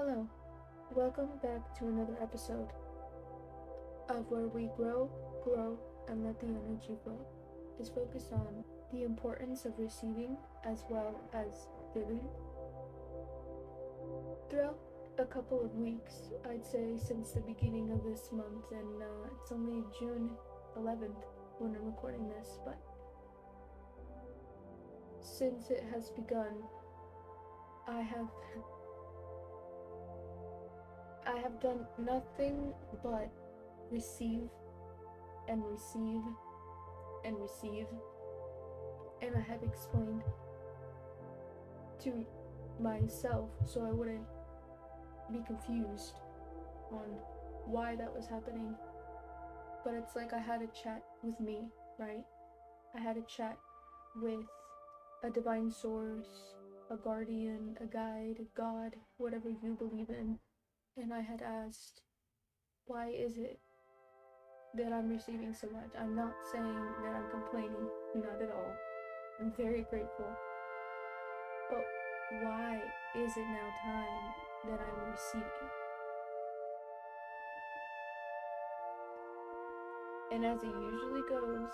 Hello, welcome back to another episode of where we grow, and let the energy flow. Is focused on the importance of receiving as well as giving. Throughout a couple of weeks, I'd say since the beginning of this month, and it's only June 11th when I'm recording this, but since it has begun, I have I have done nothing but receive and receive and receive, and I have explained to myself so I wouldn't be confused on why that was happening. But it's like I had a chat with me, right? I had a chat with a divine source, a guardian, a guide, a god, whatever you believe in. And I had asked, why is it that I'm receiving so much? I'm not saying that I'm complaining, not at all. I'm very grateful. But why is it now time that I'm receiving? And as it usually goes,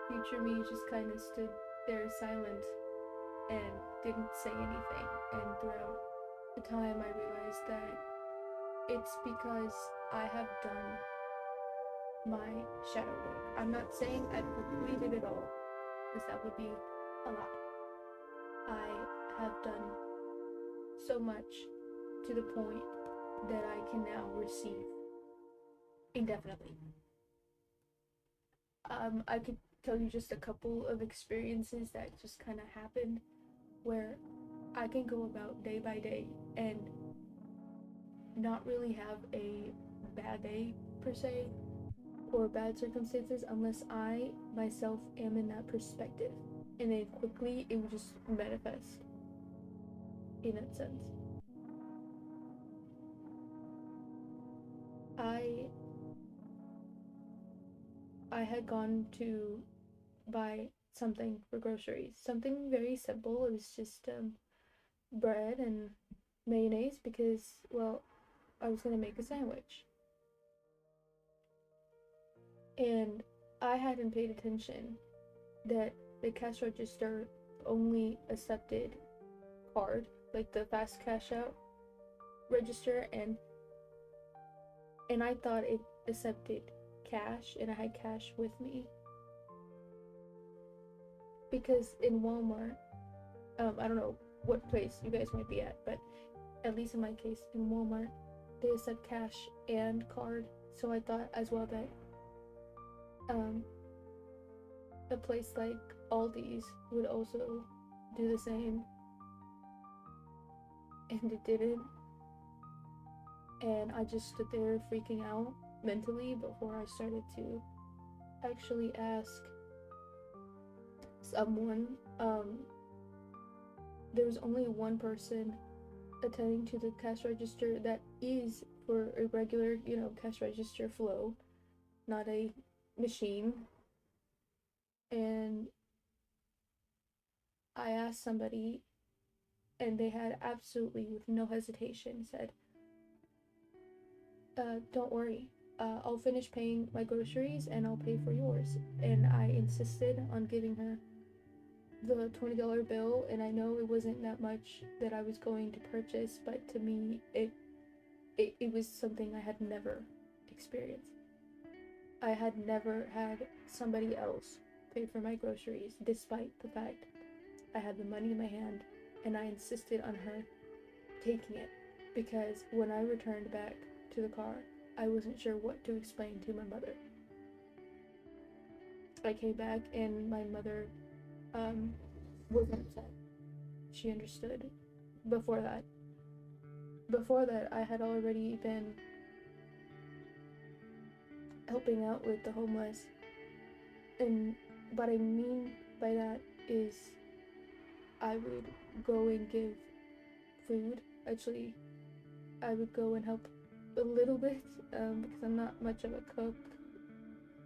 future me just kind of stood there silent and didn't say anything. And throughout the time, I realized that it's because I have done my shadow work. I'm not saying I've completed it all, because that would be a lot. I have done so much to the point that I can now receive indefinitely. I could tell you just a couple of experiences that just kind of happened where I can go about day by day and not really have a bad day per se or bad circumstances unless I myself am in that perspective, and then quickly it would just manifest in that sense. I had gone to buy something for groceries, something very simple. It was just bread and mayonnaise because, well, I was gonna make a sandwich. And I hadn't paid attention that the cash register only accepted card, like the fast cash out register, and I thought it accepted cash, and I had cash with me. Because in Walmart, I don't know what place you guys might be at, but at least in my case, in Walmart, they accept cash and card. So I thought as well that a place like Aldi's would also do the same, and it didn't. And I just stood there freaking out mentally before I started to actually ask someone. There was only one person attending to the cash register that is for a regular, cash register flow, not a machine. And I asked somebody, and they had absolutely, with no hesitation, said, don't worry, I'll finish paying my groceries and I'll pay for yours. And I insisted on giving her the $20 bill, and I know it wasn't that much that I was going to purchase, but to me, it was something I had never experienced. I had never had somebody else pay for my groceries, despite the fact I had the money in my hand, and I insisted on her taking it, because when I returned back to the car, I wasn't sure what to explain to my mother. I came back and my mother wasn't upset. She understood. Before that, I had already been helping out with the homeless, and what I mean by that is I would go and give food. Actually, I would go and help a little bit, because I'm not much of a cook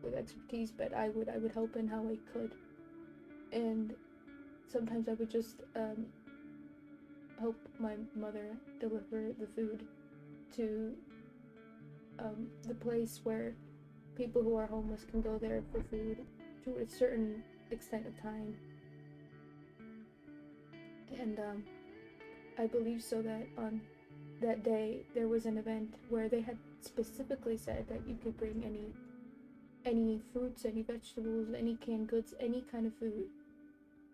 with expertise, but I would help in how I could. And sometimes I would just help my mother deliver the food to the place where people who are homeless can go there for food to a certain extent of time. And I believe so that on that day there was an event where they had specifically said that you could bring any fruits, any vegetables, any canned goods, any kind of food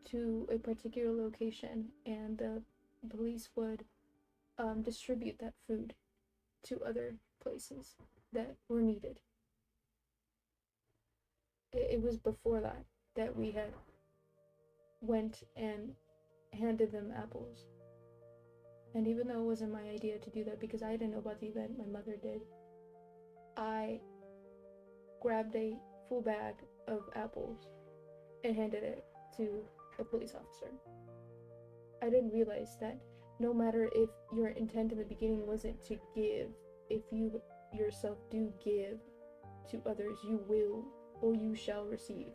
to a particular location, and the police would distribute that food to other places that were needed. It was before that we had went and handed them apples. And even though it wasn't my idea to do that because I didn't know about the event, my mother did, I grabbed a full bag of apples and handed it to a police officer. I didn't realize that no matter if your intent in the beginning wasn't to give, if you yourself do give to others, you will or you shall receive.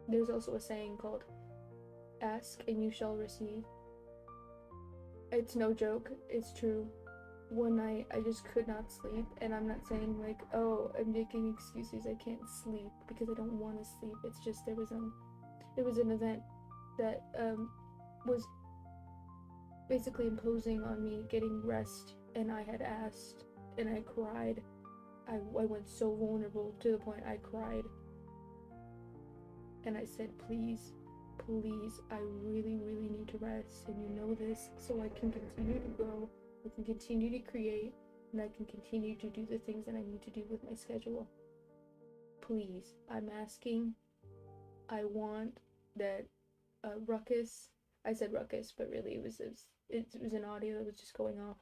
There's also a saying called ask and you shall receive. It's no joke, it's true. One night I just could not sleep, and I'm not saying like, oh, I'm making excuses, I can't sleep because I don't want to sleep. It's just there was an event that was basically imposing on me getting rest, and I had asked and I cried. I went so vulnerable to the point I cried. And I said, please, I really, really need to rest, and you know this, so I can continue to grow, I can continue to create, and I can continue to do the things that I need to do with my schedule. Please, I'm asking. I want that ruckus. I said ruckus, but really it was an audio that was just going off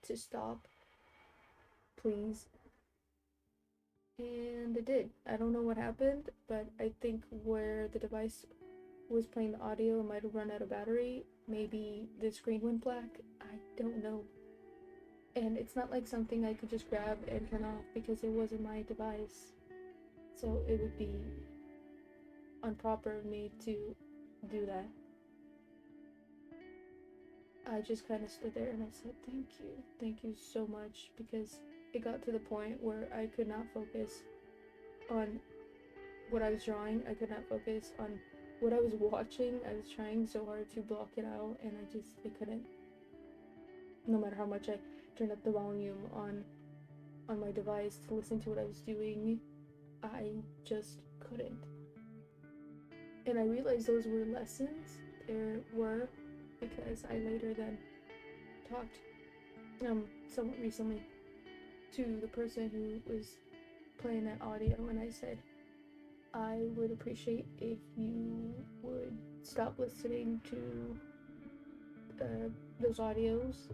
to stop. Please. And it did. I don't know what happened, but I think where the device was playing the audio, it might have run out of battery. Maybe the screen went black. I don't know. And it's not like something I could just grab and turn off because it wasn't my device. So it would be improper of me to do that. I just kind of stood there and I said, thank you so much, because it got to the point where I could not focus on what I was drawing. I could not focus on what I was watching. I was trying so hard to block it out, and I couldn't. No matter how much I turned up the volume on my device to listen to what I was doing, I just couldn't. And I realized those were lessons. There were, because I later then talked somewhat recently to the person who was playing that audio, and I said, I would appreciate if you would stop listening to those audios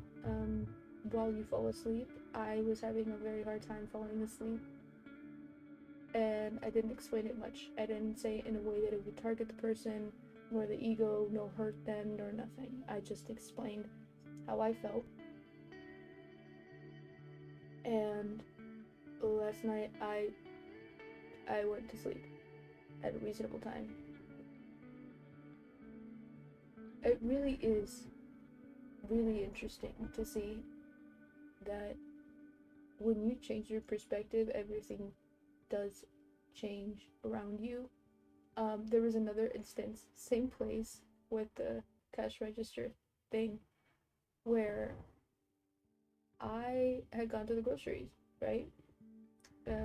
while you fall asleep. I was having a very hard time falling asleep, and I didn't explain it much. I didn't say it in a way that it would target the person, nor the ego, nor hurt them, nor nothing. I just explained how I felt. And last night I went to sleep at a reasonable time. It really is really interesting to see that when you change your perspective, everything does change around you. There was another instance, same place with the cash register thing, where I had gone to the groceries, right,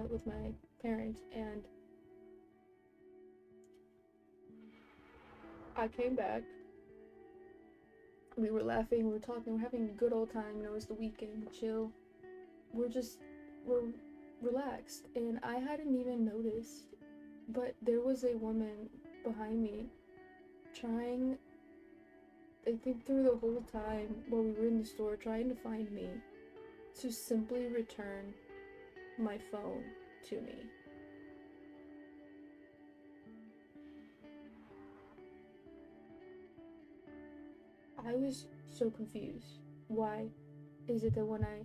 with my parents, and I came back. We were laughing, we were talking, we're having a good old time. You know, it was the weekend, chill. We're relaxed, and I hadn't even noticed, but there was a woman behind me trying, I think through the whole time while we were in the store, trying to find me to simply return my phone to me. I was so confused. Why is it that when I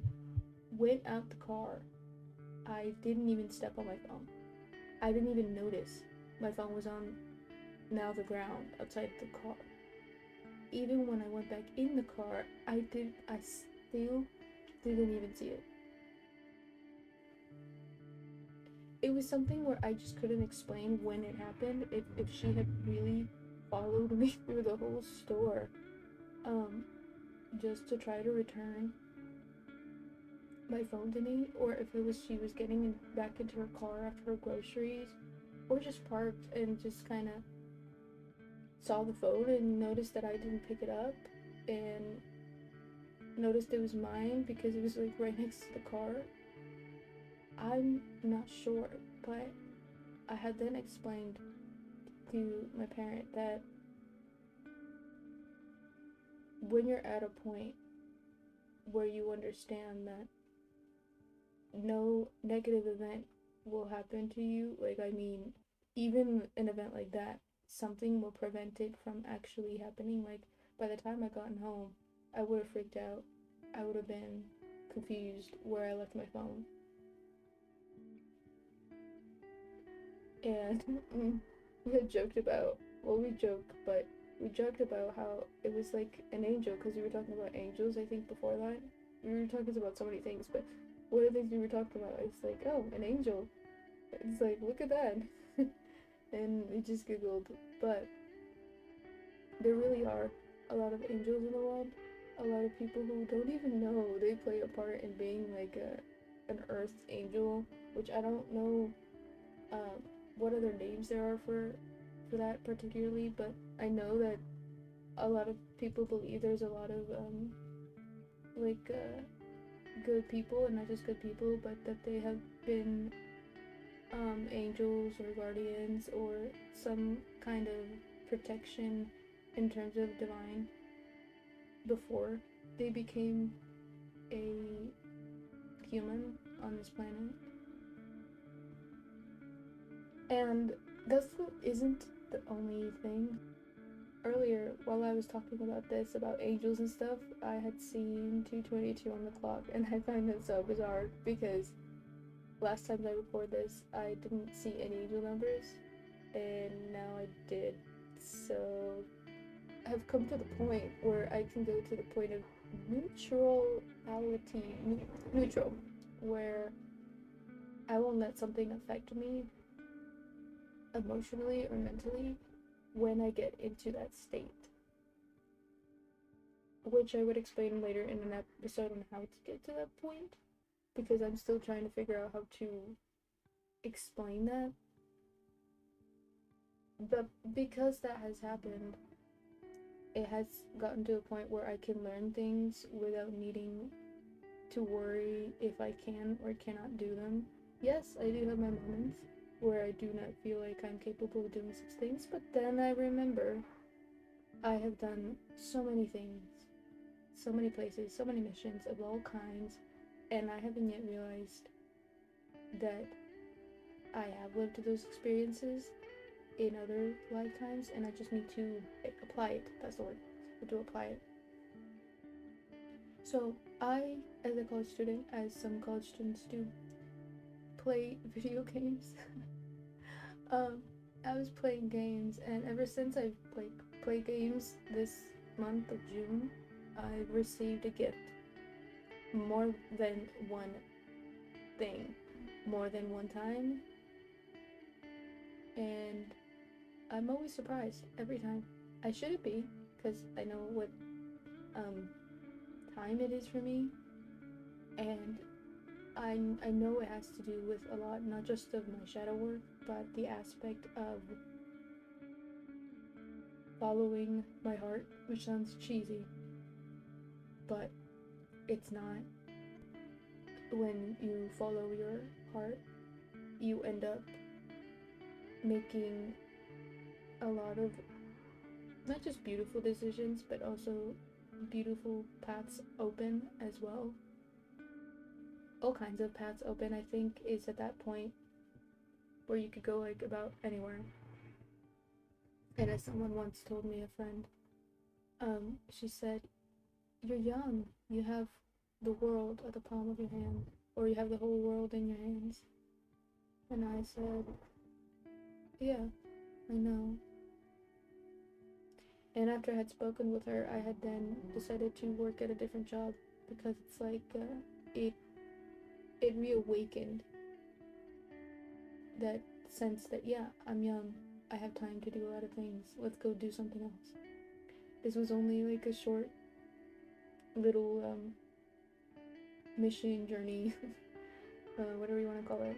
went out the car, I didn't even step on my phone? I didn't even notice my phone was on now the ground outside the car. even when I went back in the car, I still didn't even see it. It was something where I just couldn't explain when it happened. If she had really followed me through the whole store, um, just to try to return my phone to me, or if it was she was getting back into her car after her groceries, or just parked and just kind of saw the phone and noticed that I didn't pick it up, and noticed it was mine because it was like right next to the car. I'm not sure, but I had then explained to my parent that when you're at a point where you understand that no negative event will happen to you, like, I mean, even an event like that, something will prevent it from actually happening. Like, by the time I gotten home, I would have freaked out. I would have been confused where I left my phone. And we had joked about, well, we joked, but we joked about how it was like an angel, because we were talking about angels, I think, before that. We were talking about so many things, but one of the things we were talking about is like, oh, an angel. It's like, look at that. And we just giggled. But there really are a lot of angels in the world. A lot of people who don't even know they play a part in being like an earth angel, which I don't know um, what other names there are for that particularly, but I know that a lot of people believe there's a lot of like good people, and not just good people, but that they have been angels or guardians or some kind of protection in terms of divine before they became a human on this planet. And that isn't the only thing. Earlier, while I was talking about this, about angels and stuff, I had seen 2:22 on the clock, and I find that so bizarre because last time I recorded this, I didn't see any angel numbers, and now I did. So I've come to the point where I can go to the point of neutral, where I won't let something affect me emotionally or mentally when I get into that state, which I would explain later in an episode on how to get to that point, because I'm still trying to figure out how to explain that. But because that has happened, it has gotten to a point where I can learn things without needing to worry if I can or cannot do them. Yes, I do have my moments where I do not feel like I'm capable of doing such things, but then I remember I have done so many things, so many places, so many missions of all kinds, and I haven't yet realized that I have lived those experiences in other lifetimes, and I just need to apply it. That's the word. I have to apply it. So I, as a college student, as some college students do, play video games. I was playing games, and ever since I've played games this month of June, I've received a gift. More than one thing, more than one time, and I'm always surprised every time. I shouldn't be, because I know what time it is for me, and I know it has to do with a lot, not just of my shadow work, but the aspect of following my heart, which sounds cheesy, but it's not. When you follow your heart, you end up making a lot of not just beautiful decisions, but also beautiful paths open as well. All kinds of paths open, I think, is at that point where you could go like about anywhere. And as someone once told me, a friend, she said, "You're young. You have the world at the palm of your hand, or you have the whole world in your hands." And I said, "Yeah, I know." And after I had spoken with her, I had then decided to work at a different job because it's like it it reawakened that sense that, yeah, I'm young, I have time to do a lot of things. Let's go do something else. This was only like a short little mission journey, whatever you want to call it.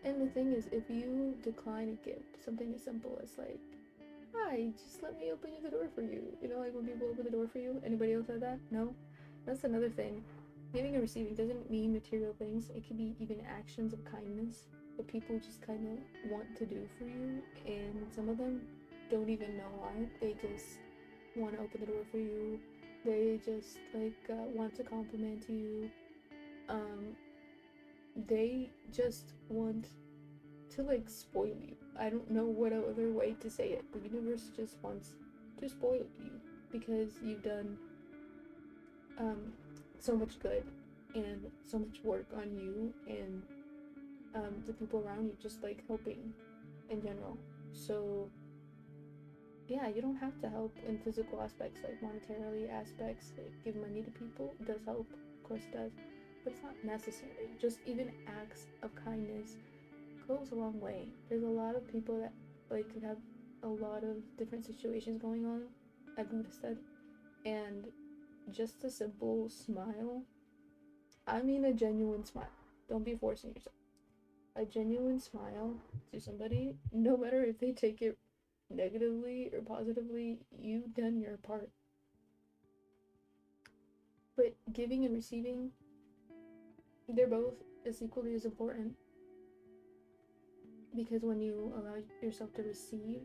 And the thing is, if you decline a gift, something as simple as like, hi, just let me open the door for you. You know, like when people open the door for you. Anybody else have that? No? That's another thing. Giving and receiving doesn't mean material things. It can be even actions of kindness that people just kind of want to do for you. And some of them don't even know why. They just want to open the door for you. They just like want to compliment you. They just want to like spoil you. I don't know what other way to say it. The universe just wants to spoil you because you've done so much good and so much work on you and the people around you, just like helping in general. So yeah, you don't have to help in physical aspects, like monetarily aspects, like give money to people. It does help, of course it does, but it's not necessary. Just even acts of kindness goes a long way. There's a lot of people that like could have a lot of different situations going on, I've noticed that, and just a simple smile, I mean a genuine smile, don't be forcing yourself, a genuine smile to somebody, no matter if they take it negatively or positively, you've done your part. But giving and receiving, they're both as equally as important, because when you allow yourself to receive,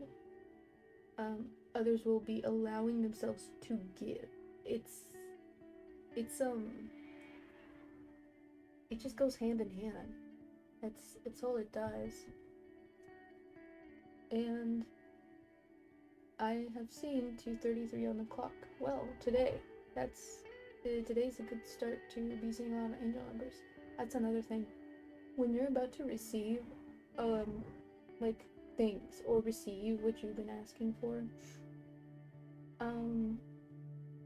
others will be allowing themselves to give. It's it just goes hand in hand. It's all it does. And I have seen 2:33 on the clock. Well, today's a good start to be seeing a lot of angel numbers. That's another thing. When you're about to receive, like things or receive what you've been asking for,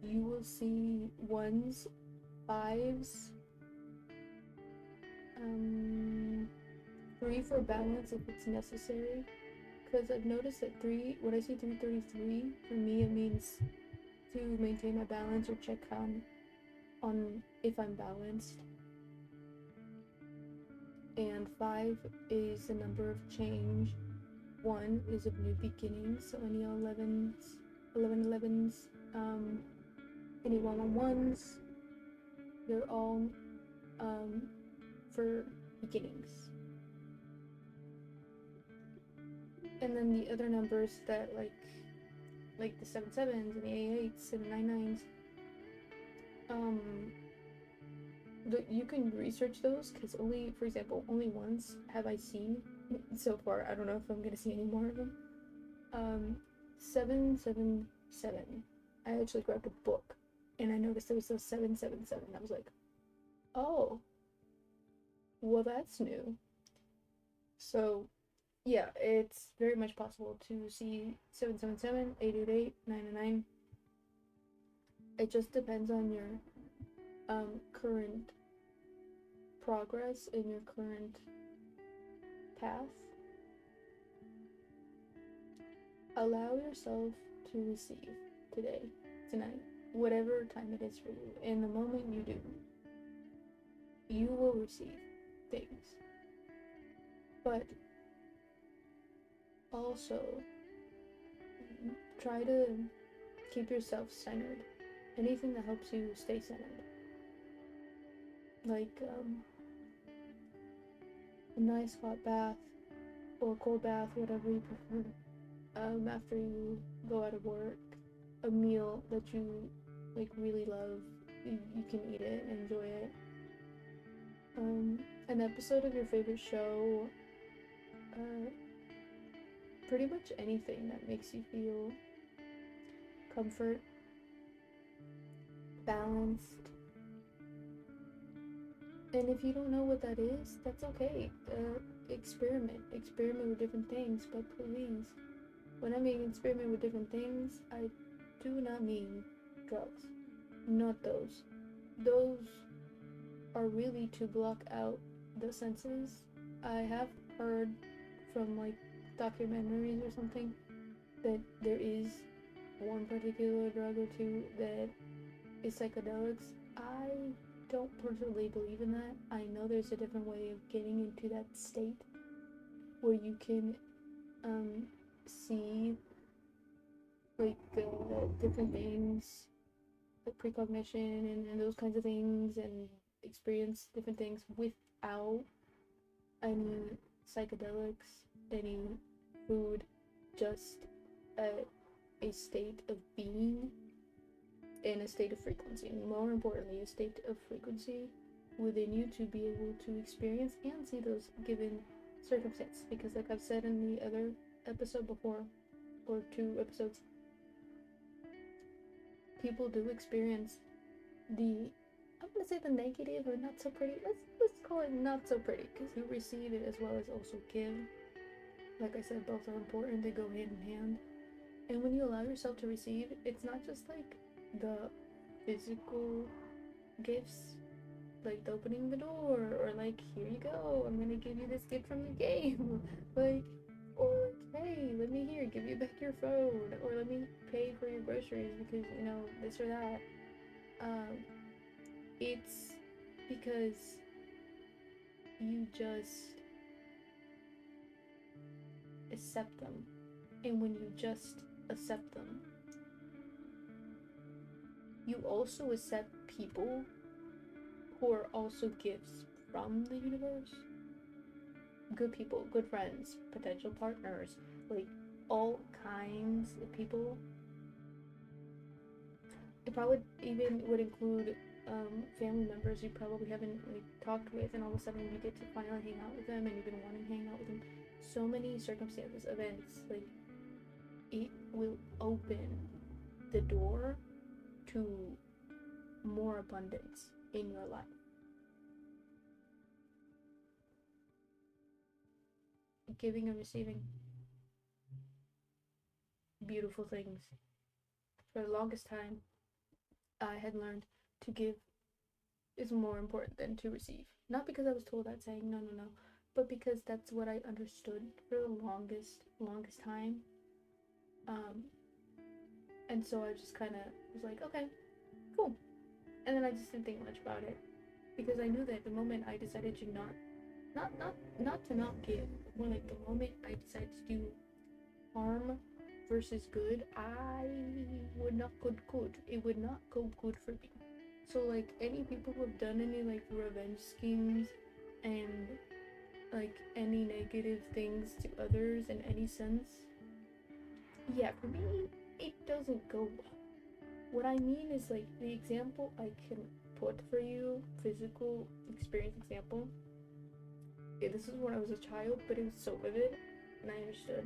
you will see ones, fives, 3 for balance if it's necessary. Because I've noticed that when I see 3:33, for me it means to maintain my balance or check on if I'm balanced. And 5 is the number of change. 1 is of new beginnings, so any 11s, any 111s, they're all for beginnings. And then the other numbers that like the 7 7s and the 8 8s and the 9 9s, you can research those, because for example, only once have I seen so far. I don't know if I'm gonna see any more of them. 7 7 7. I actually grabbed a book and I noticed there was a 7 7 7. I was like, oh, well, that's new. So yeah, it's very much possible to see 7 7 7, 8 8 8, 9 9. It just depends on your current progress in your current path. Allow yourself to receive today, tonight, whatever time it is for you. And the moment you do, you will receive things. But also, try to keep yourself centered. Anything that helps you stay centered. Like a nice hot bath or a cold bath, whatever you prefer. After you go out of work, a meal that you like really love, you can eat it and enjoy it. An episode of your favorite show, pretty much anything that makes you feel comfort, balanced. And if you don't know what that is, that's okay. Experiment with different things, but please, When I mean experiment with different things, I do not mean drugs. Not those. Those are really to block out the senses. I have heard from like documentaries or something that there is one particular drug or two that is psychedelics. I don't personally believe in that. I know there's a different way of getting into that state where you can see like different things like precognition and those kinds of things and experience different things without any psychedelics, any food, just a state of being in a state of frequency. And more importantly, a state of frequency within you to be able to experience and see those given circumstances. Because, like I've said in the other episode before, or 2 episodes, people do experience the, I'm gonna say the negative or not so pretty. Let's call it not so pretty, because you receive it as well as also give. Like I said, both are important. They go hand in hand. And when you allow yourself to receive, it's not just like the physical gifts, like the opening the door, or like, here you go, I'm gonna give you this gift from the game, like, or hey, let me give you back your phone, or let me pay for your groceries because this or that. It's because you just accept them, and when you just accept them, you also accept people who are also gifts from the universe. Good people, good friends, potential partners, like all kinds of people. It probably even would include family members you probably haven't like talked with, and all of a sudden you get to finally hang out with them, and you've been wanting to hang out with them. So many circumstances, events, like it will open the door to more abundance in your life. Giving and receiving beautiful things. For the longest time, I had learned to give is more important than to receive. Not because I was told that, saying no, but because that's what I understood for the longest time. And so I just kind of was like, okay, cool. And then I just didn't think much about it because I knew that the moment I decided to not to not give, more like the moment I decided to do harm versus good, I would not go good. It would not go good for me. So like any people who have done any like revenge schemes and like any negative things to others in any sense, yeah, for me it doesn't go well. What I mean is like the example I can put for you, physical experience example. Yeah, this is when I was a child, but it was so vivid and I understood.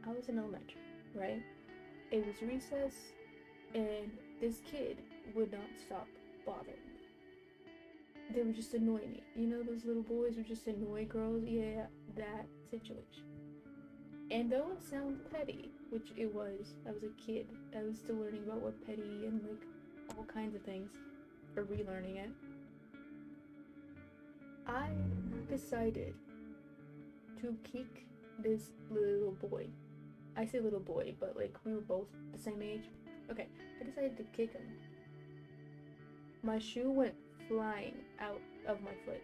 I was in elementary, right? It was recess, and this kid would not stop bothering me. They would just annoy me. You know, those little boys would just annoy girls? Yeah, that situation. And though it sounds petty, which it was, I was a kid. I was still learning about what petty and like all kinds of things, or relearning it. I decided to kick this little boy. I say little boy, but like we were both the same age. Okay, I decided to kick him. My shoe went flying out of my foot.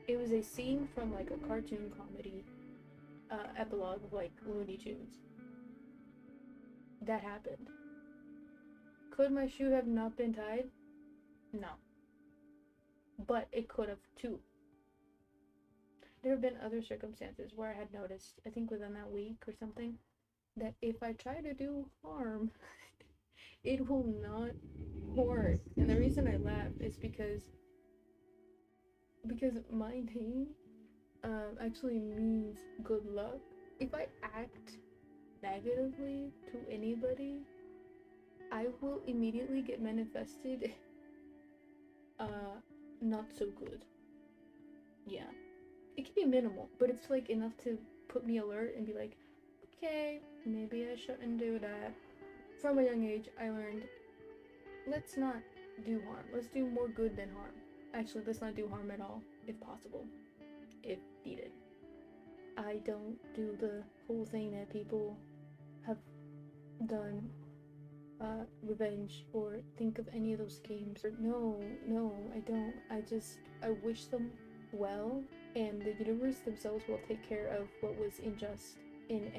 It was a scene from like a cartoon comedy epilogue of like Looney Tunes. That happened. Could my shoe have not been tied? No. But it could have too. There have been other circumstances where I had noticed, I think within that week or something, that if I try to do harm, it will not work. And the reason I laugh is because my name actually means good luck. If I act negatively to anybody, I will immediately get manifested not so good. Yeah. It can be minimal, but it's like enough to put me alert and be like, okay, maybe I shouldn't do that. From a young age, I learned, let's not do harm. Let's do more good than harm. Actually, let's not do harm at all, if possible, if needed. I don't do the whole thing that people have done, revenge, or think of any of those games. Or no, no, I don't. I wish them well, and the universe themselves will take care of what was unjust in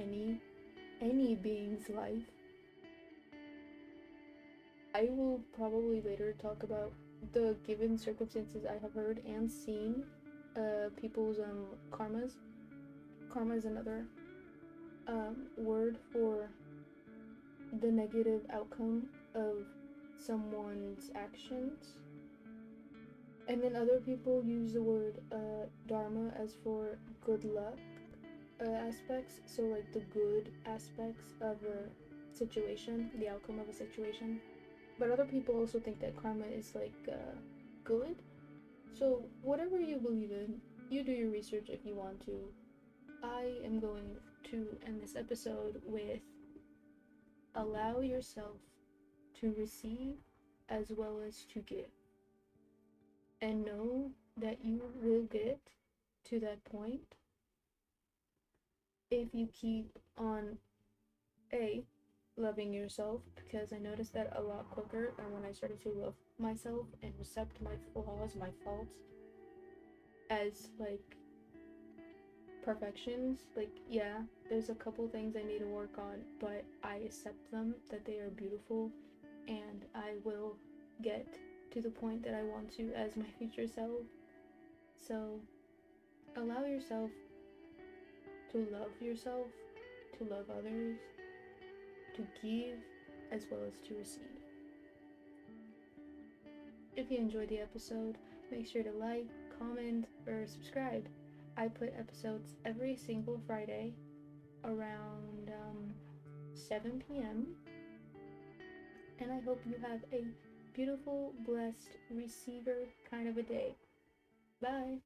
any being's life. I will probably later talk about the given circumstances I have heard and seen, people's karmas. Karma is another word for the negative outcome of someone's actions. And then other people use the word dharma as for good luck aspects. So, like the good aspects of a situation, the outcome of a situation. But other people also think that karma is like good. So, whatever you believe in, you do your research if you want to. I am going to end this episode with allow yourself to receive as well as to give. And know that you will get to that point if you keep on A, loving yourself, because I noticed that a lot quicker than when I started to love myself and accept my flaws, my faults, as like perfections. Like, yeah, there's a couple things I need to work on, but I accept them, that they are beautiful, and I will get to the point that I want to as my future self. So, allow yourself to love others, to give, as well as to receive. If you enjoyed the episode, make sure to like, comment, or subscribe. I put episodes every single Friday around 7 p.m. And I hope you have a beautiful, blessed, receiver kind of a day. Bye!